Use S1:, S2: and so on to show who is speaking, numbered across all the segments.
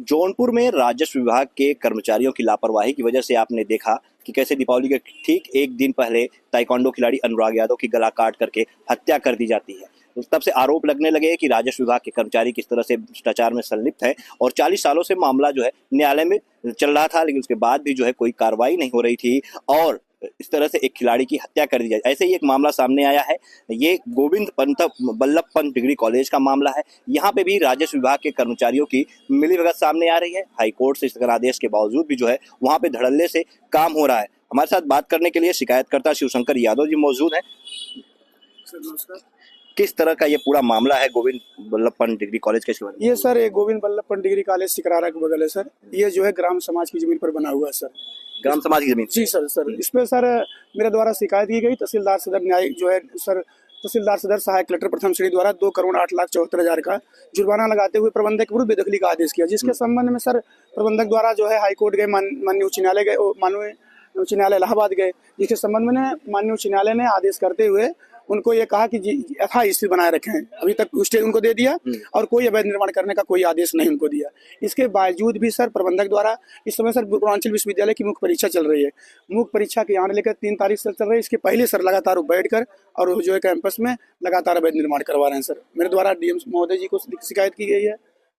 S1: जौनपुर में राजस्व विभाग के कर्मचारियों की लापरवाही की वजह से आपने देखा कि कैसे दीपावली के ठीक एक दिन पहले ताइक्वांडो खिलाड़ी अनुराग यादव की गला काट करके हत्या कर दी जाती है। तो तब से आरोप लगने लगे कि राजस्व विभाग के कर्मचारी किस तरह से भ्रष्टाचार में संलिप्त है और 40 सालों से मामला जो है न्यायालय में चल रहा था, लेकिन उसके बाद भी जो है कोई कार्रवाई नहीं हो रही थी और इस तरह से एक खिलाड़ी की हत्या कर दी जाए। ऐसे ही एक मामला सामने आया है। ये गोविंद पंत बल्लभ पंत डिग्री कॉलेज का मामला है। यहाँ पे भी राजस्व विभाग के कर्मचारियों की मिलीभगत सामने आ रही है। हाईकोर्ट से स्थगन आदेश के बावजूद भी जो है वहाँ पे धड़ल्ले से काम हो रहा है। हमारे साथ बात करने के लिए शिकायतकर्ता शिवशंकर यादव जी मौजूद हैं। किस तरह का ये पूरा मामला है गोविंद बल्लभ पंत डिग्री कॉलेज के?
S2: ये सर एक गोविंद बल्लभ पंत डिग्री कॉलेज सिकरारा के बगल है सर। ये जो है ग्राम समाज की जमीन पर बना हुआ है सर।
S1: ग्राम समाज की जमीन?
S2: जी सर। इसमें सर मेरे द्वारा शिकायत की गई। तहसीलदार सदर न्यायिक जो है सर, तहसीलदार सदर सहायक कलेक्टर प्रथम श्रेणी द्वारा 2,08,74,000 का जुर्माना लगाते हुए प्रबंधक के विरुद्ध बेदखली का आदेश किया, जिसके संबंध में सर प्रबंधक द्वारा जो है हाईकोर्ट गए, माननीय उच्च न्यायालय गए, माननीय उच्च न्यायालय इलाहाबाद गए, जिसके संबंध में माननीय उच्च न्यायालय ने आदेश करते हुए उनको ये कहा कि यथास्थिति बनाए रखें। अभी तक स्टे उनको दे दिया और कोई अवैध निर्माण करने का कोई आदेश नहीं उनको दिया। इसके बावजूद भी सर प्रबंधक द्वारा इस समय सर पूर्वांचल विश्वविद्यालय की मुख्य परीक्षा चल रही है। मुख्य परीक्षा के आने लेकर 3 तारीख से चल रही है। इसके पहले सर लगातार वो बैठ कर और जो है कैंपस में लगातार अवैध निर्माण करवा रहे हैं सर। मेरे द्वारा डीएम महोदय जी को शिकायत की गई है,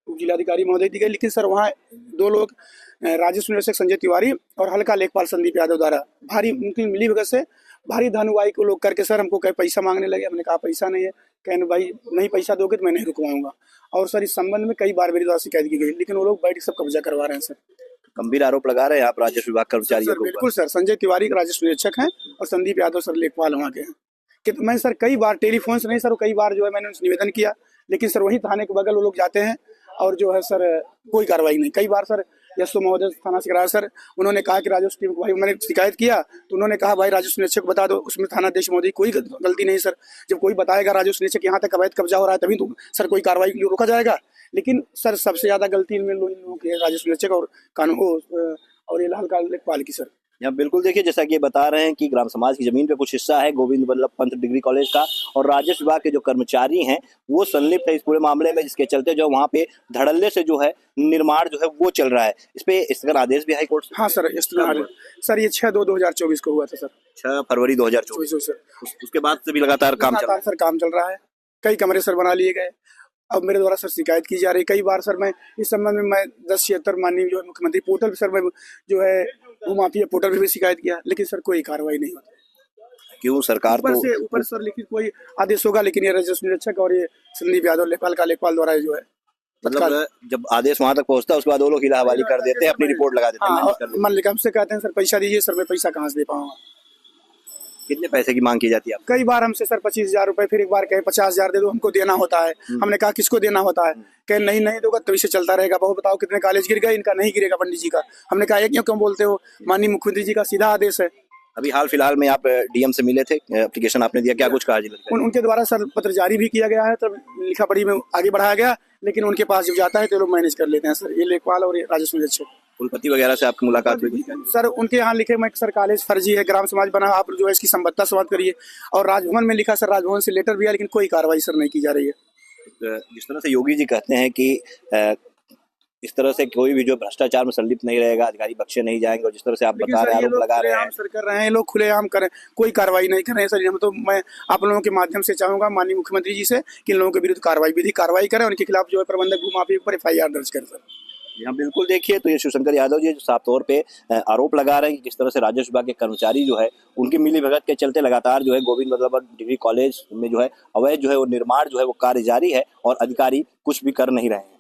S2: जिलाधिकारी महोदय दी गई, लेकिन सर वहाँ 2 लोग राजस्व निरीक्षक संजय तिवारी और हल्का लेखपाल संदीप यादव द्वारा भारी उनकी मिलीभगत से भारी धनुवाई को लोग करके सर हमको कहे पैसा मांगने लगे। हमने कहा पैसा नहीं है, कहने भाई नहीं पैसा दोगे तो मैं नहीं रुकवाऊंगा। और सर इस संबंध में कई बार मेरे द्वारा शिकायत की गई, लेकिन वो लोग बैठ सब कब्जा करवा रहे हैं सर।
S1: गंभीर आरोप लगा रहे हैं आप राजस्व विभाग कर्मचारियों को?
S2: बिल्कुल सर। संजय तिवारी राजस्व निरीक्षक हैं और संदीप यादव सर लेखपाल वहाँ के हैं। कि मैं सर कई बार टेलीफोन से नहीं सर, कई बार जो है मैंने निवेदन किया, लेकिन सर वही थाने के बगल वो लोग जाते हैं और जो है सर कोई कार्रवाई नहीं। कई बार सर यशो महोदय थाना सिकरारा सर, उन्होंने कहा कि राजस्व टीम को भाई मैंने शिकायत किया तो उन्होंने कहा भाई राजस्व निरीक्षक बता दो, उसमें थाना अध्यक्ष महोदय कोई गलती नहीं सर। जब कोई बताएगा राजस्व निरीक्षक यहाँ तक अवैध कब्जा हो रहा है तभी तो सर कोई कार्रवाई के लिए रोका जाएगा। लेकिन सर सबसे ज्यादा गलती इनमें लोगों की है, राजस्व निरीक्षक और कानून और ये हल्का लेखपाल की सर।
S1: यहाँ बिल्कुल देखिए, जैसा कि ये बता रहे हैं कि ग्राम समाज की जमीन पे कुछ हिस्सा है गोविंद बल्लभ पंत डिग्री कॉलेज का और राजस्व विभाग के जो कर्मचारी हैं वो संलिप्त है इस पूरे मामले में, जिसके चलते जो वहाँ पे धड़ल्ले से जो है निर्माण जो है वो चल रहा है। इस पे स्थगन आदेश भी हाई कोर्ट?
S2: हाँ सर, सर ये 6/2/2024 को हुआ था सर।
S1: 6 फरवरी 2024 सर। उसके बाद से भी लगातार काम
S2: चल रहा है। कई कमरे सर बना लिए गए। अब मेरे द्वारा सर शिकायत की जा रही। कई बार सर मैं इस संबंध में मैं 1076 माननीय जो है मुख्यमंत्री पोर्टल पर सर मैं जो है वो माफिया पोर्टल पर भी शिकायत किया, लेकिन सर कोई कार्रवाई नहीं होती।
S1: क्यों? सरकार
S2: ऊपर सर लिखित कोई आदेश होगा, लेकिन ये राजस्व निरीक्षक और ये संदीप यादव लेखपाल द्वारा जो है
S1: मतलब जब आदेश वहां तक पहुंचता है उसके बाद वो लोग हिलाहवाली कर देते हैं, अपनी रिपोर्ट लगा देते हैं।
S2: मान लीजिए हमसे कहते हैं सर पैसा दीजिए, सर मैं पैसा कहाँ से दे पाऊंगा।
S1: कितने पैसे की मांग की जाती है?
S2: कई बार हमसे सर 25,000 रुपए, फिर एक बार कहे 50,000 दे दो, हमको देना होता है। हमने कहा किसको देना होता है? कहे नहीं दोगा तो इसे चलता रहेगा। बहु बताओ कितने कॉलेज गिर गए, इनका नहीं गिरेगा पंडित जी का। हमने कहा एक क्यों बोलते हो, माननीय मुख्यमंत्री जी का सीधा आदेश है।
S1: अभी हाल फिलहाल में आप डीएम से मिले थे, एप्लीकेशन आपने दिया, क्या कुछ कहा?
S2: उनके द्वारा सर पत्र जारी भी किया गया है, तब लिखा पढ़ी में आगे बढ़ाया गया, लेकिन उनके पास जब जाता है तो लोग मैनेज कर लेते हैं सर। ये लेखपाल और राजस्व निरीक्षक।
S1: कुलपति वगैरह से आपकी मुलाकात हुई?
S2: सर उनके यहाँ लिखे मैं सर कॉलेज फर्जी है, ग्राम समाज बना, आप जो है इसकी संबद्धता समाप्त करिए। और राजभवन में लिखा सर, राजभवन से लेटर भी है, लेकिन कोई कार्रवाई सर नहीं की जा रही है।
S1: जिस तरह से योगी जी कहते हैं कि इस तरह से कोई भी जो भ्रष्टाचार में संलिप्त नहीं रहेगा, अधिकारी बख्शे नहीं जाएंगे, और जिस तरह से आप बता रहे हैं, आरोप लगा रहे हैं
S2: सर कर रहे हैं लोग खुलेआम करें, कोई कार्रवाई नहीं कर रहे हैं सर। हम तो मैं आप लोगों के माध्यम से चाहूंगा माननीय मुख्यमंत्री जी से कि इन लोगों के विरुद्ध कार्रवाई करें, उनके खिलाफ जो है प्रबंधक भूमाफिया पर FIR दर्ज करें सर।
S1: यहाँ बिल्कुल देखिए, तो ये शिवशंकर यादव जी साफ तौर पे आरोप लगा रहे हैं कि किस तरह से राजस्व विभाग के कर्मचारी जो है उनकी मिलीभगत के चलते लगातार जो है गोविंद बल्लभ डिग्री कॉलेज में जो है अवैध जो है वो निर्माण जो है वो कार्य जारी है और अधिकारी कुछ भी कर नहीं रहे हैं।